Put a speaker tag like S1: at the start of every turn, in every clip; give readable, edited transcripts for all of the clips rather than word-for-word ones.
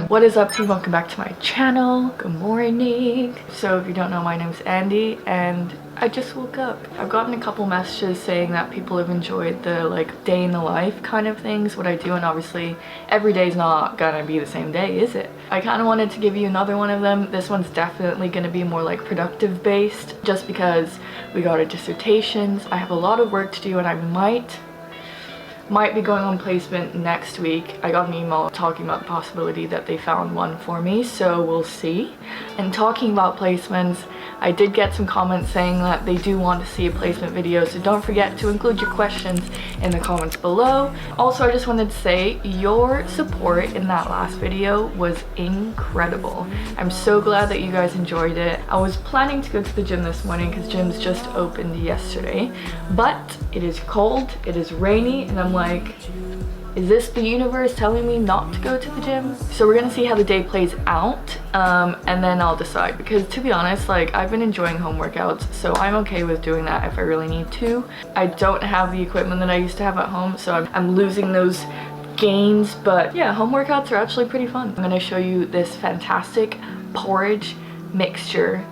S1: What is up, team? Welcome back to my channel. Good morning. So if you don't know, my name's Andie and I just woke up. I've gotten a couple messages saying that people have enjoyed the like day in the life kind of things, what I do, and obviously every day's not gonna be the same day, is it? I kind of wanted to give you another one of them. This one's definitely gonna be more like productive based, just because we got our dissertations. I have a lot of work to do and I might be going on placement next week. I got an email talking about the possibility that they found one for me, so we'll see. And talking about placements, I did get some comments saying that they do want to see a placement video, so don't forget to include your questions in the comments below. Also, I just wanted to say your support in that last video was incredible. I'm so glad that you guys enjoyed it. I was planning to go to the gym this morning because gyms just opened yesterday, but it is cold, it is rainy, and I'm like, is this the universe telling me not to go to the gym? So we're gonna see how the day plays out, and then I'll decide, because to be honest, like, I've been enjoying home workouts, so I'm okay with doing that if I really need to. I don't have the equipment that I used to have at home, so I'm losing those gains, but yeah, home workouts are actually pretty fun. I'm gonna show you this fantastic porridge mixture.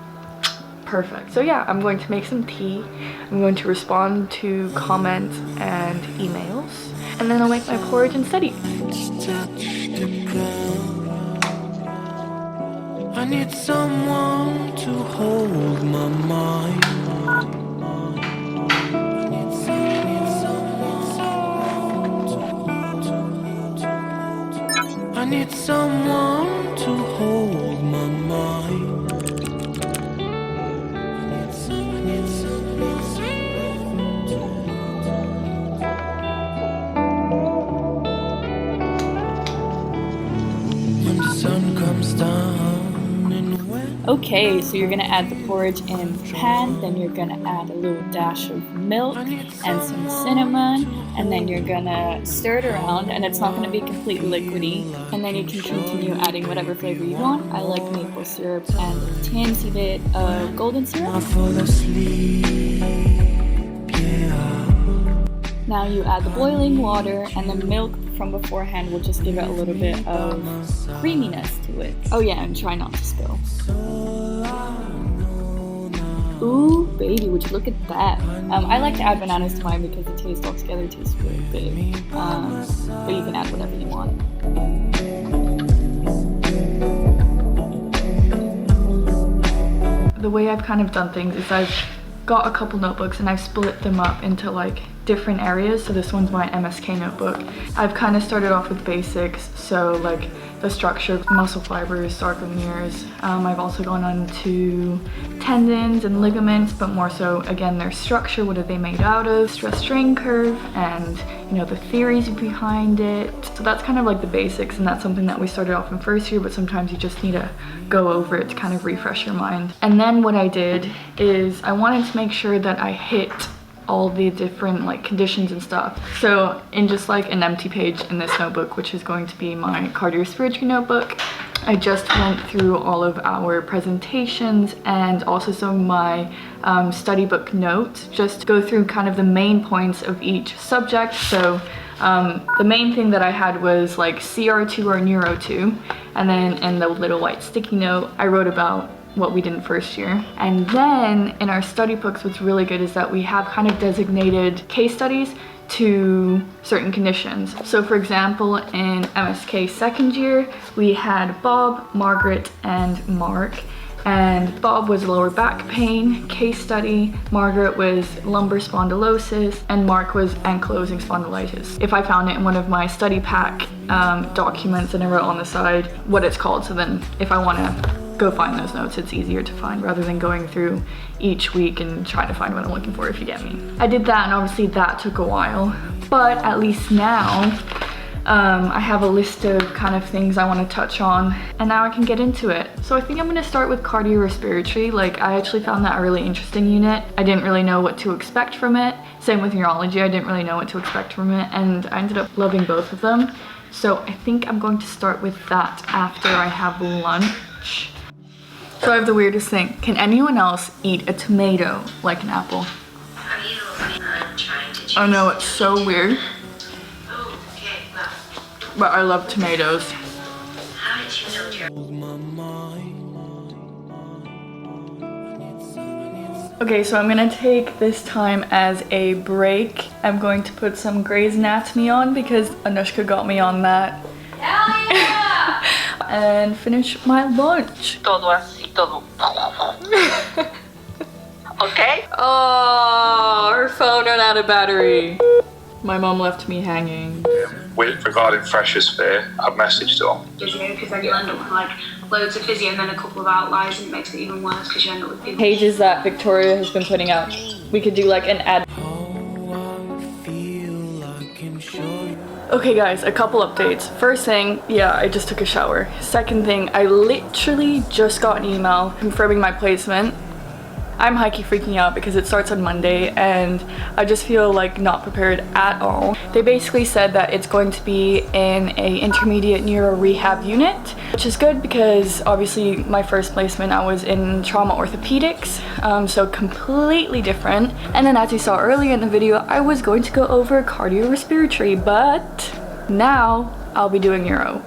S1: Perfect. So yeah, I'm going to make some tea. I'm going to respond to comments and emails, and then I'll make my porridge and study. I need someone to hold my mind. I need someone to hold my mind. Okay, so you're gonna add the porridge in the pan, then you're gonna add a little dash of milk and some cinnamon, and then you're gonna stir it around, and it's not gonna be completely liquidy, and then you can continue adding whatever flavor you want. I like maple syrup and a teensy bit of golden syrup. Now you add the boiling water, and the milk from beforehand will just give it a little bit of creaminess to it. Oh yeah, and try not to spill. Ooh, baby, would you look at that? I like to add bananas to mine because the taste altogether tastes really good. But you can add whatever you want. The way I've kind of done things is I've got a couple notebooks and I've split them up into like different areas. So this one's my MSK notebook. I've kind of started off with basics, so like the structure, muscle fibers, sarcomeres. I've also gone on to tendons and ligaments, but more so again their structure, what are they made out of, stress strain curve, and you know the theories behind it. So that's kind of like the basics, and that's something that we started off in first year, but sometimes you just need to go over it to kind of refresh your mind. And then what I did is I wanted to make sure that I hit all the different like conditions and stuff. So in just like an empty page in this notebook, which is going to be my cardiorespiratory notebook, I just went through all of our presentations and also some of my study book notes, just to go through kind of the main points of each subject. So the main thing that I had was like CR2 or Neuro 2, and then in the little white sticky note I wrote about what we did in first year. And then in our study books, what's really good is that we have kind of designated case studies to certain conditions. So for example, in MSK second year, we had Bob, Margaret, and Mark. And Bob was lower back pain case study, Margaret was lumbar spondylosis, and Mark was ankylosing spondylitis. If I found it in one of my study pack documents, and I wrote on the side what it's called, so then if I want to go find those notes, it's easier to find rather than going through each week and try to find what I'm looking for, if you get me. I did that, and obviously that took a while, but at least now I have a list of kind of things I want to touch on, and now I can get into it. So I think I'm going to start with cardiorespiratory. Like, I actually found that a really interesting unit. I didn't really know what to expect from it. Same with neurology, I didn't really know what to expect from it, and I ended up loving both of them. So I think I'm going to start with that after I have lunch. So I have the weirdest thing. Can anyone else eat a tomato like an apple?
S2: Are you trying to
S1: I know it's so weird, but I love tomatoes. Okay, so I'm gonna take this time as a break. I'm going to put some Grey's Anatomy on because Anushka got me on that. Hell yeah! And finish my lunch.
S2: Todo así, todo. Okay?
S1: Oh, her phone ran out of battery. My mom left me hanging.
S3: Regarding Freshers Fear, I've messaged her.
S4: Because then you'll end up with like loads of physio and then a couple of outliers, and it makes it even worse because you end up with people.
S1: Pages that Victoria has been putting out. We could do like an ad. Okay guys, a couple updates. First thing, yeah, I just took a shower. Second thing, I literally just got an email confirming my placement. I'm hikey freaking out because it starts on Monday and I just feel like not prepared at all. They basically said that it's going to be in a intermediate neuro rehab unit, which is good because obviously my first placement I was in trauma orthopedics, so completely different. And then as you saw earlier in the video, I was going to go over cardiorespiratory, but now I'll be doing neuro.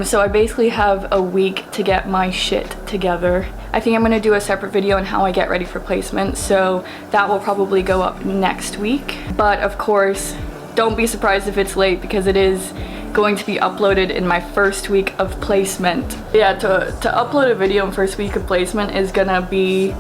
S1: So I basically have a week to get my shit together. I think I'm gonna do a separate video on how I get ready for placement, so that will probably go up next week. But of course, don't be surprised if it's late because it is going to be uploaded in my first week of placement. Yeah, to upload a video in first week of placement is gonna be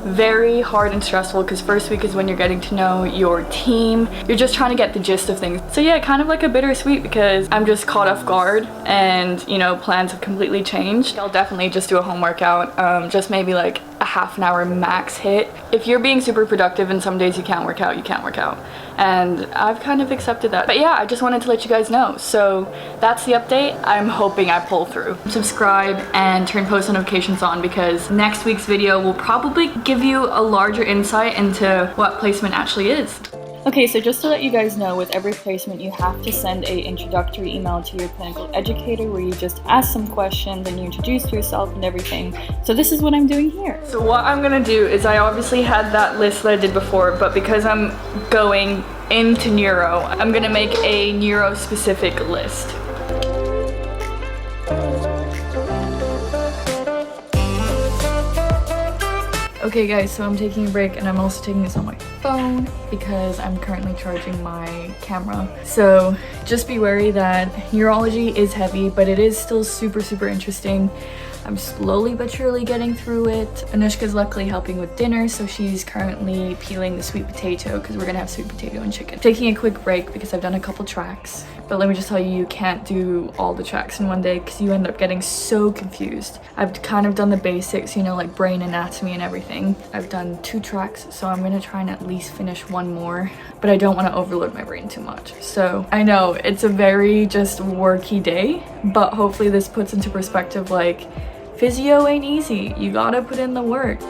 S1: very hard and stressful because first week is when you're getting to know your team. You're just trying to get the gist of things. So yeah, kind of like a bittersweet because I'm just caught off guard and, you know, plans have completely changed. I'll definitely just do a home workout, just maybe like a half an hour max hit. If you're being super productive and some days you can't work out, you can't work out. And I've kind of accepted that. But yeah, I just wanted to let you guys know. So that's the update. I'm hoping I pull through. Subscribe and turn post notifications on because next week's video will probably give you a larger insight into what placement actually is. Okay, so just to let you guys know, with every placement you have to send a introductory email to your clinical educator where you just ask some questions and you introduce yourself and everything. So this is what I'm doing here. So what I'm gonna do is I obviously had that list that I did before, but because I'm going into neuro, I'm gonna make a neuro specific list. Okay guys, so I'm taking a break and I'm also taking this on my phone because I'm currently charging my camera. So just be wary that neurology is heavy, but it is still super interesting. I'm slowly but surely getting through it. Anushka's luckily helping with dinner, so she's currently peeling the sweet potato because we're gonna have sweet potato and chicken. Taking a quick break because I've done a couple tracks, but let me just tell you, you can't do all the tracks in one day because you end up getting so confused. I've kind of done the basics, you know, like brain anatomy and everything. I've done 2 tracks, so I'm gonna try and at least finish 1 more, but I don't want to overload my brain too much. So I know it's a very just worky day, but hopefully this puts into perspective like physio ain't easy. You gotta put in the work.